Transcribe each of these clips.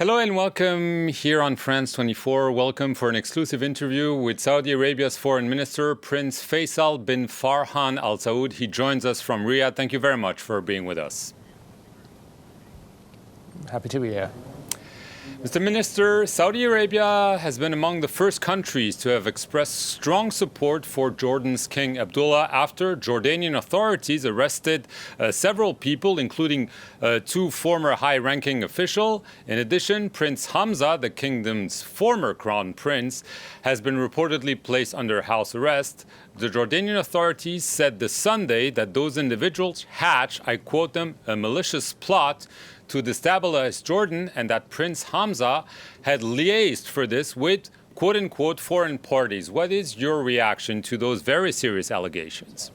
Hello and welcome here on France 24. Welcome for an exclusive interview with Saudi Arabia's Foreign Minister, Prince Faisal bin Farhan Al Saud. He joins us from Riyadh. Thank you very much for being with us. Happy to be here. Mr. Minister, Saudi Arabia has been among the first countries to have expressed strong support for Jordan's King Abdullah after Jordanian authorities arrested several people, including two former high-ranking officials. In addition, Prince Hamza, the kingdom's former crown prince, has been reportedly placed under house arrest. The Jordanian authorities said this Sunday that those individuals hatched, I quote them, a malicious plot to destabilize Jordan, and that Prince Hamza had liaised for this with, quote-unquote, foreign parties. What is your reaction to those very serious allegations?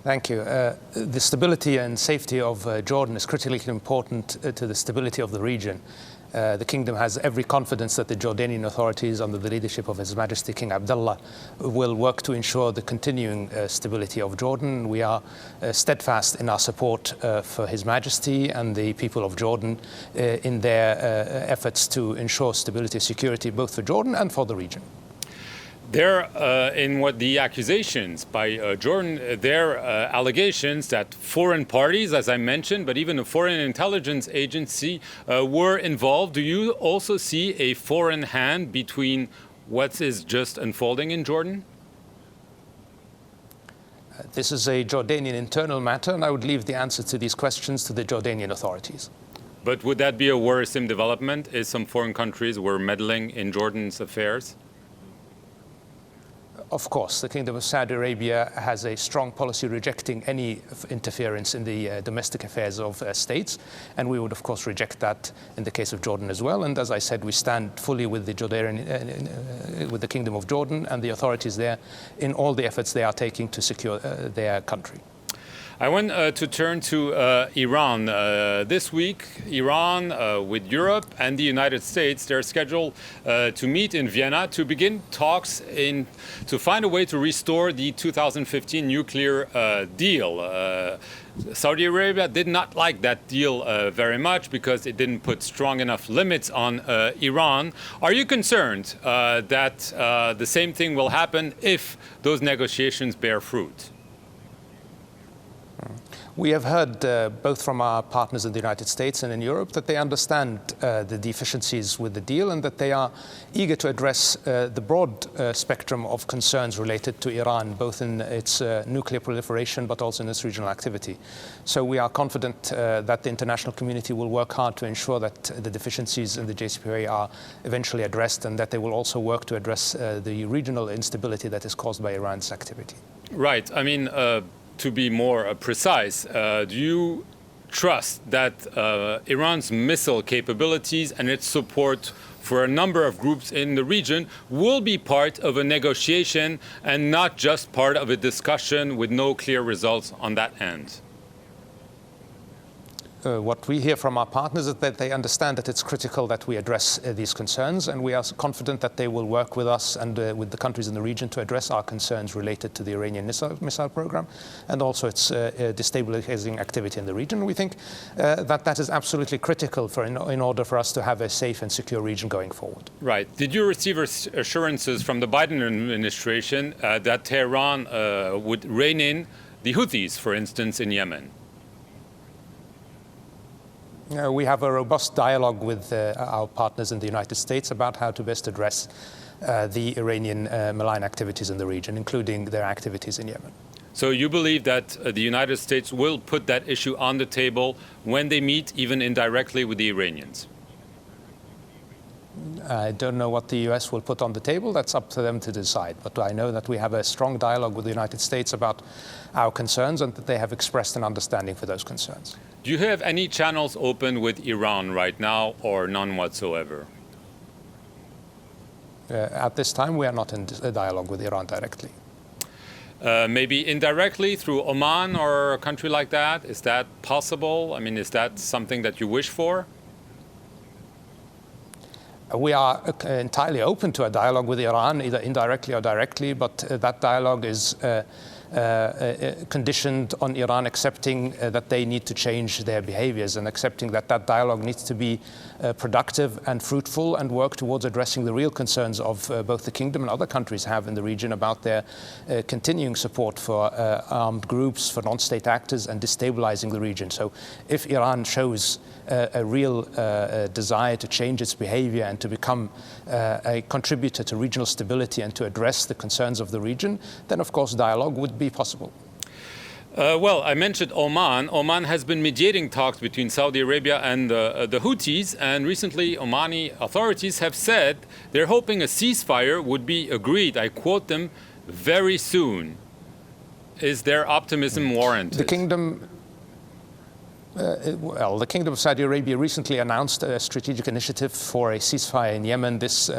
Thank you. The stability and safety of Jordan is critically important to the stability of the region. The kingdom has every confidence that the Jordanian authorities, under the leadership of His Majesty King Abdullah, will work to ensure the continuing stability of Jordan. We are steadfast in our support for His Majesty and the people of Jordan in their efforts to ensure stability and security both for Jordan and for the region. In what the accusations by Jordan, their allegations that foreign parties, as I mentioned, but even a foreign intelligence agency were involved. Do you also see a foreign hand between what is just unfolding in Jordan? This is a Jordanian internal matter, and I would leave the answer to these questions to the Jordanian authorities. But would that be a worrisome development if some foreign countries were meddling in Jordan's affairs? Of course, the Kingdom of Saudi Arabia has a strong policy rejecting any interference in the domestic affairs of states, and we would, of course, reject that in the case of Jordan as well. And as I said, we stand fully with with the Kingdom of Jordan and the authorities there in all the efforts they are taking to secure their country. I want to turn to Iran. This week, Iran, with Europe and the United States, they're scheduled to meet in Vienna to begin talks to find a way to restore the 2015 nuclear deal. Saudi Arabia did not like that deal very much because it didn't put strong enough limits on Iran. Are you concerned that the same thing will happen if those negotiations bear fruit? We have heard both from our partners in the United States and in Europe that they understand the deficiencies with the deal and that they are eager to address the broad spectrum of concerns related to Iran, both in its nuclear proliferation but also in its regional activity. So we are confident that the international community will work hard to ensure that the deficiencies in the JCPOA are eventually addressed and that they will also work to address the regional instability that is caused by Iran's activity. Right. I mean, to be more precise, do you trust that Iran's missile capabilities and its support for a number of groups in the region will be part of a negotiation and not just part of a discussion with no clear results on that end? What we hear from our partners is that they understand that it's critical that we address these concerns, and we are confident that they will work with us and with the countries in the region to address our concerns related to the Iranian missile program and also its destabilizing activity in the region. We think that is absolutely critical in order for us to have a safe and secure region going forward. Right. Did you receive assurances from the Biden administration that Tehran would rein in the Houthis, for instance, in Yemen? We have a robust dialogue with our partners in the United States about how to best address the Iranian malign activities in the region, including their activities in Yemen. So you believe that the United States will put that issue on the table when they meet, even indirectly, with the Iranians? I don't know what the U.S. will put on the table. That's up to them to decide. But I know that we have a strong dialogue with the United States about our concerns and that they have expressed an understanding for those concerns. Do you have any channels open with Iran right now or none whatsoever? At this time, we are not in a dialogue with Iran directly. Maybe indirectly through Oman or a country like that? Is that possible? I mean, is that something that you wish for? We are entirely open to a dialogue with Iran, either indirectly or directly, but that dialogue is conditioned on Iran accepting that they need to change their behaviors and accepting that that dialogue needs to be productive and fruitful and work towards addressing the real concerns of both the kingdom and other countries have in the region about their continuing support for armed groups, for non-state actors, and destabilizing the region. So if Iran shows a real desire to change its behavior and to become a contributor to regional stability and to address the concerns of the region, then of course dialogue would be possible. Well, I mentioned Oman. Oman has been mediating talks between Saudi Arabia and the Houthis, and recently Omani authorities have said they're hoping a ceasefire would be agreed, I quote them, very soon. Is their optimism warranted? The Kingdom of Saudi Arabia recently announced a strategic initiative for a ceasefire in Yemen. This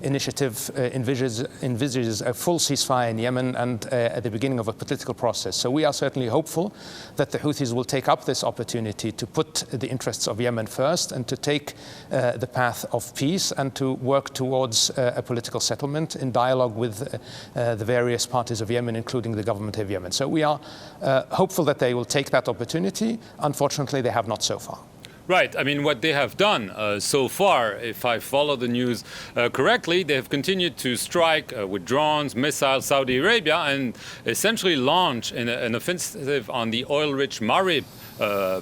initiative envisages a full ceasefire in Yemen and at the beginning of a political process. So we are certainly hopeful that the Houthis will take up this opportunity to put the interests of Yemen first and to take the path of peace and to work towards a political settlement in dialogue with the various parties of Yemen, including the government of Yemen. So we are hopeful that they will take that opportunity. Unfortunately, they have not so far. Right. I mean, what they have done so far, if I follow the news correctly, they have continued to strike with drones, missiles, Saudi Arabia, and essentially launch an offensive on the oil-rich Marib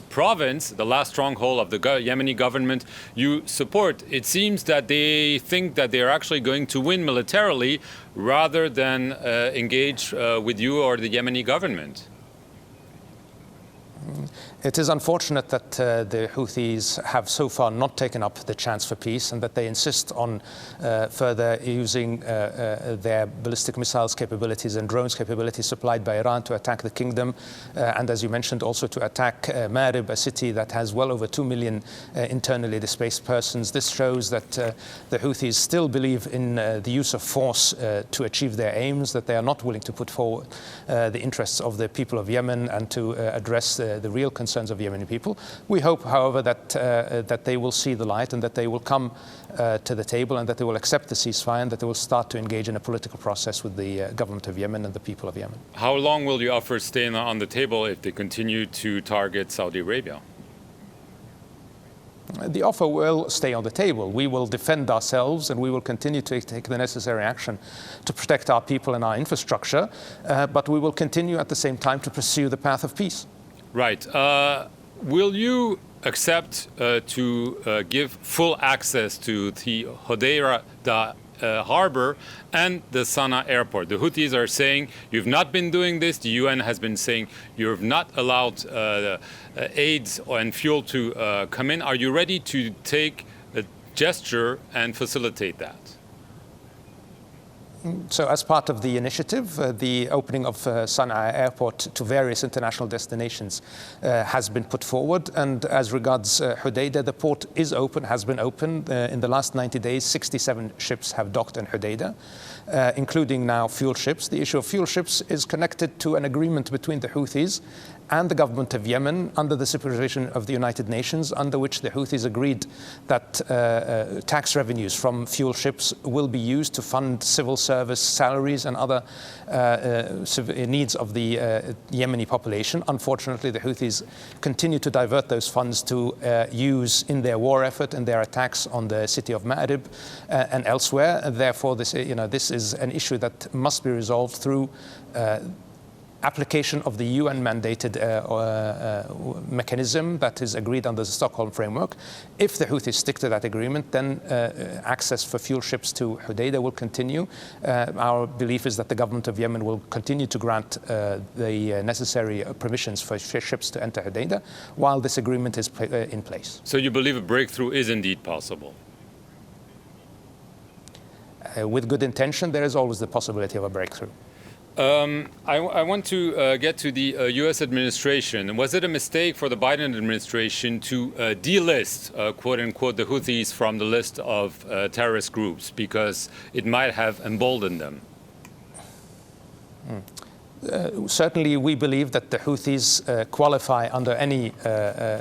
province, the last stronghold of the Yemeni government you support. It seems that they think that they are actually going to win militarily rather than engage with you or the Yemeni government. It is unfortunate that the Houthis have so far not taken up the chance for peace and that they insist on further using their ballistic missiles capabilities and drones capabilities supplied by Iran to attack the kingdom and, as you mentioned, also to attack Marib, a city that has well over 2 million internally displaced persons. This shows that the Houthis still believe in the use of force to achieve their aims, that they are not willing to put forward the interests of the people of Yemen and to address the real concerns of Yemeni people. We hope, however, that they will see the light and that they will come to the table and that they will accept the ceasefire and that they will start to engage in a political process with the government of Yemen and the people of Yemen. How long will your offer stay on the table if they continue to target Saudi Arabia? The offer will stay on the table. We will defend ourselves and we will continue to take the necessary action to protect our people and our infrastructure, but we will continue at the same time to pursue the path of peace. Right. Will you accept to give full access to the Hodeidah harbor and the Sana'a airport? The Houthis are saying you've not been doing this. The UN has been saying you've not allowed aids and fuel to come in. Are you ready to take a gesture and facilitate that? So as part of the initiative, the opening of Sana'a airport to various international destinations has been put forward. And as regards Hodeidah, the port is open, has been open. In the last 90 days, 67 ships have docked in Hodeidah, including now fuel ships. The issue of fuel ships is connected to an agreement between the Houthis and the government of Yemen under the supervision of the United Nations, under which the Houthis agreed that tax revenues from fuel ships will be used to fund civil service salaries and other needs of the Yemeni population. Unfortunately, the Houthis continue to divert those funds to use in their war effort and their attacks on the city of Marib and elsewhere. And therefore, this is an issue that must be resolved through application of the UN-mandated mechanism that is agreed under the Stockholm Framework. If the Houthis stick to that agreement, then access for fuel ships to Hodeidah will continue. Our belief is that the government of Yemen will continue to grant the necessary permissions for ships to enter Hodeidah while this agreement is in place. So you believe a breakthrough is indeed possible? With good intention, there is always the possibility of a breakthrough. I want to get to the U.S. administration. Was it a mistake for the Biden administration to delist, quote unquote, the Houthis from the list of terrorist groups because it might have emboldened them? Certainly, we believe that the Houthis qualify under any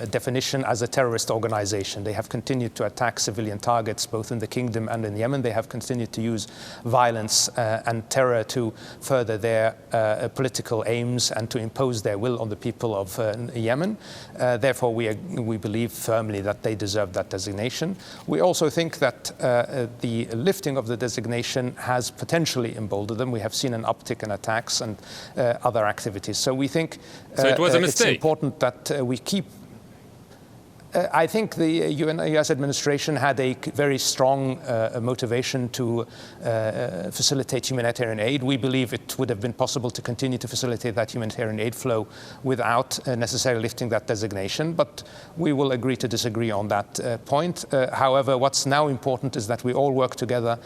definition as a terrorist organization. They have continued to attack civilian targets both in the kingdom and in Yemen. They have continued to use violence and terror to further their political aims and to impose their will on the people of Yemen. Therefore, we believe firmly that they deserve that designation. We also think that the lifting of the designation has potentially emboldened them. We have seen an uptick in attacks and other activities. So we think it was a mistake. It's important that we keep. I think the US administration had a very strong motivation to facilitate humanitarian aid. We believe it would have been possible to continue to facilitate that humanitarian aid flow without necessarily lifting that designation, but we will agree to disagree on that point. However, what's now important is that we all work together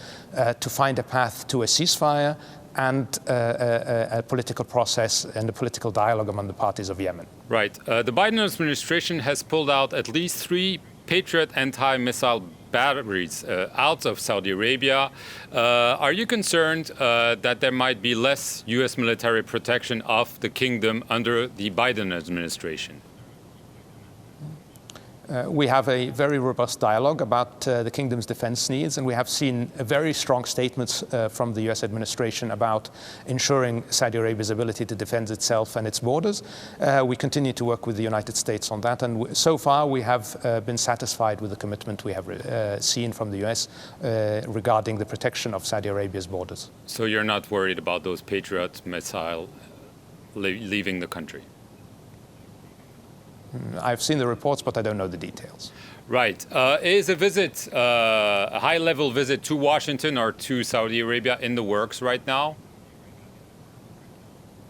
to find a path to a ceasefire and a political process and a political dialogue among the parties of Yemen. Right. The Biden administration has pulled out at least 3 Patriot anti-missile batteries out of Saudi Arabia. Are you concerned that there might be less U.S. military protection of the kingdom under the Biden administration? We have a very robust dialogue about the kingdom's defense needs, and we have seen very strong statements from the US administration about ensuring Saudi Arabia's ability to defend itself and its borders. We continue to work with the United States on that, and so far we have been satisfied with the commitment we have seen from the US regarding the protection of Saudi Arabia's borders. So you're not worried about those Patriot missiles leaving the country? I've seen the reports, but I don't know the details. Right. Is a visit, a high-level visit to Washington or to Saudi Arabia in the works right now?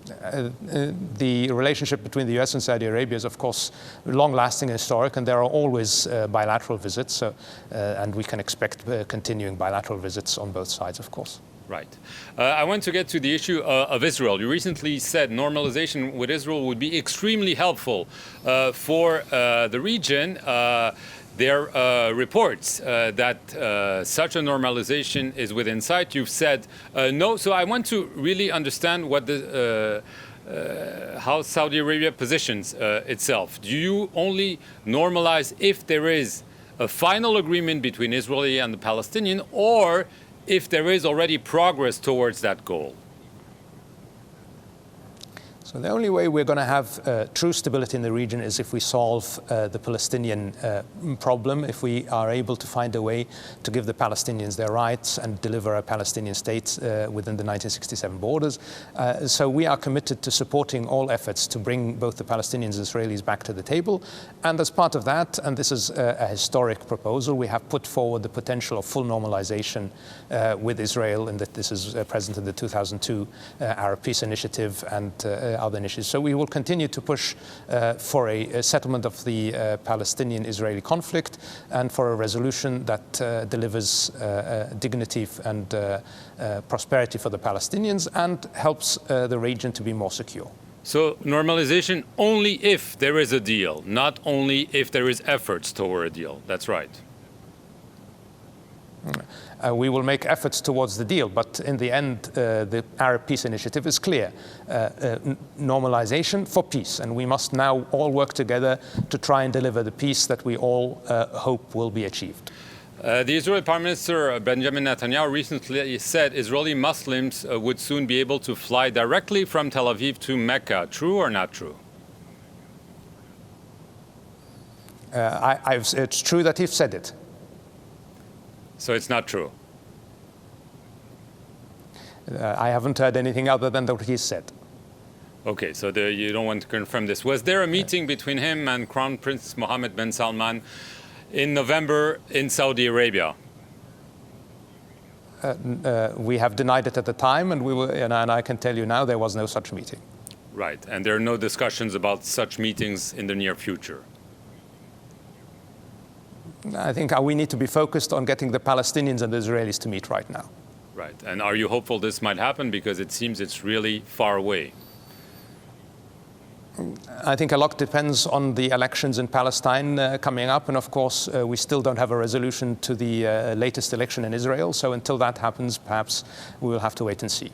The relationship between the US and Saudi Arabia is, of course, long-lasting and historic, and there are always bilateral visits, and we can expect continuing bilateral visits on both sides, of course. Right. I want to get to the issue of Israel. You recently said normalization with Israel would be extremely helpful for the region. There are reports that such a normalization is within sight. You've said no. So I want to really understand what how Saudi Arabia positions itself. Do you only normalize if there is a final agreement between Israeli and the Palestinian, or if there is already progress towards that goal? So the only way we're going to have true stability in the region is if we solve the Palestinian problem, if we are able to find a way to give the Palestinians their rights and deliver a Palestinian state within the 1967 borders. So we are committed to supporting all efforts to bring both the Palestinians and Israelis back to the table. And as part of that, and this is a historic proposal, we have put forward the potential of full normalization with Israel, and that this is present in the 2002 Arab Peace Initiative and other initiatives. So we will continue to push for a settlement of the Palestinian-Israeli conflict and for a resolution that delivers dignity and prosperity for the Palestinians and helps the region to be more secure. So normalization only if there is a deal, not only if there is efforts toward a deal. That's right. We will make efforts towards the deal, but in the end, the Arab Peace Initiative is clear. Normalization for peace, and we must now all work together to try and deliver the peace that we all hope will be achieved. The Israeli Prime Minister Benjamin Netanyahu recently said Israeli Muslims would soon be able to fly directly from Tel Aviv to Mecca. True or not true? It's true that he said it. So it's not true? I haven't heard anything other than what he said. Okay, so you don't want to confirm this. Was there a meeting between him and Crown Prince Mohammed bin Salman in November in Saudi Arabia? We have denied it at the time, and and I can tell you now there was no such meeting. Right, and there are no discussions about such meetings in the near future? I think we need to be focused on getting the Palestinians and the Israelis to meet right now. Right, and are you hopeful this might happen? Because it seems it's really far away. I think a lot depends on the elections in Palestine coming up, and of course we still don't have a resolution to the latest election in Israel, so until that happens, perhaps we will have to wait and see.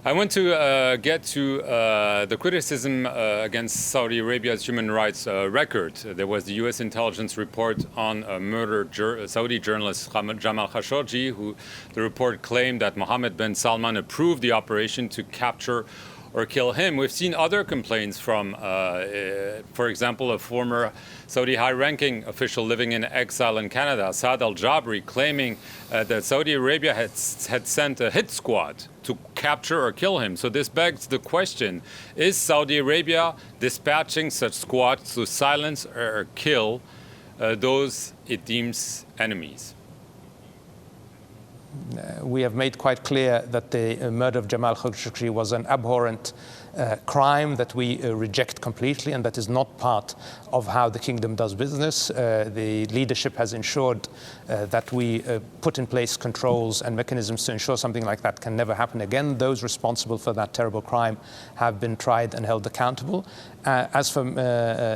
I want to get to the criticism against Saudi Arabia's human rights record. There was the U.S. intelligence report on murdered Saudi journalist Jamal Khashoggi, who the report claimed that Mohammed bin Salman approved the operation to capture or kill him. We've seen other complaints from, for example, a former Saudi high-ranking official living in exile in Canada, Saad al-Jabri, claiming that Saudi Arabia had sent a hit squad to capture or kill him. So this begs the question, is Saudi Arabia dispatching such squads to silence or kill those it deems enemies? We have made quite clear that the murder of Jamal Khashoggi was an abhorrent crime that we reject completely, and that is not part of how the kingdom does business. The leadership has ensured that we put in place controls and mechanisms to ensure something like that can never happen again. Those responsible for that terrible crime have been tried and held accountable. As for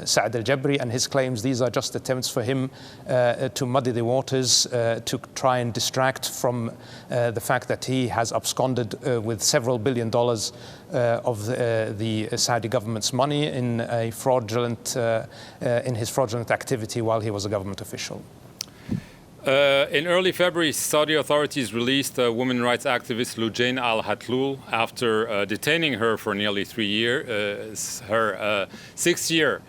Saad al-Jabri and his claims, these are just attempts for him to muddy the waters, to try and distract from the fact that he has absconded with several $1 billion of the Saudi government's money in a fraudulent, in his fraudulent activity while he was a government official. In early February, Saudi authorities released women rights activist Loujain al-Hatlul after detaining her for nearly 3 years. Her 6-year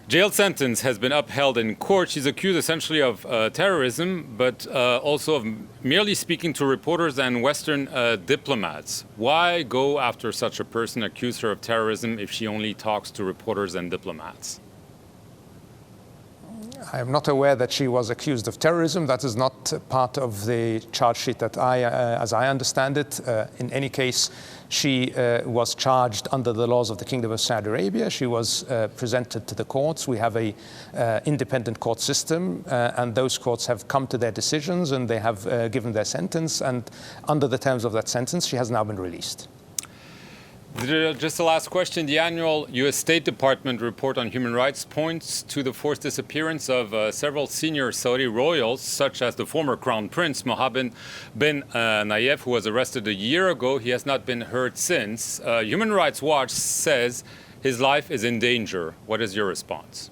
jail sentence has been upheld in court. She's accused essentially of terrorism, but also of merely speaking to reporters and Western diplomats. Why go after such a person, accuse her of terrorism, if she only talks to reporters and diplomats? I am not aware that she was accused of terrorism. That is not part of the charge sheet that as I understand it. In any case, she was charged under the laws of the Kingdom of Saudi Arabia. She was presented to the courts. We have an independent court system, and those courts have come to their decisions, and they have given their sentence. And under the terms of that sentence, she has now been released. Just the last question. The annual U.S. State Department report on human rights points to the forced disappearance of several senior Saudi royals, such as the former Crown Prince Mohammed bin Nayef, who was arrested a year ago. He has not been heard since. Human Rights Watch says his life is in danger. What is your response?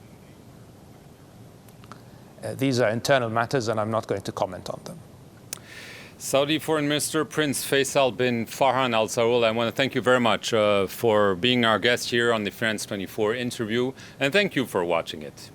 These are internal matters, and I'm not going to comment on them. Saudi Foreign Minister Prince Faisal bin Farhan Al Saud, I want to thank you very much for being our guest here on the France 24 interview, and thank you for watching it.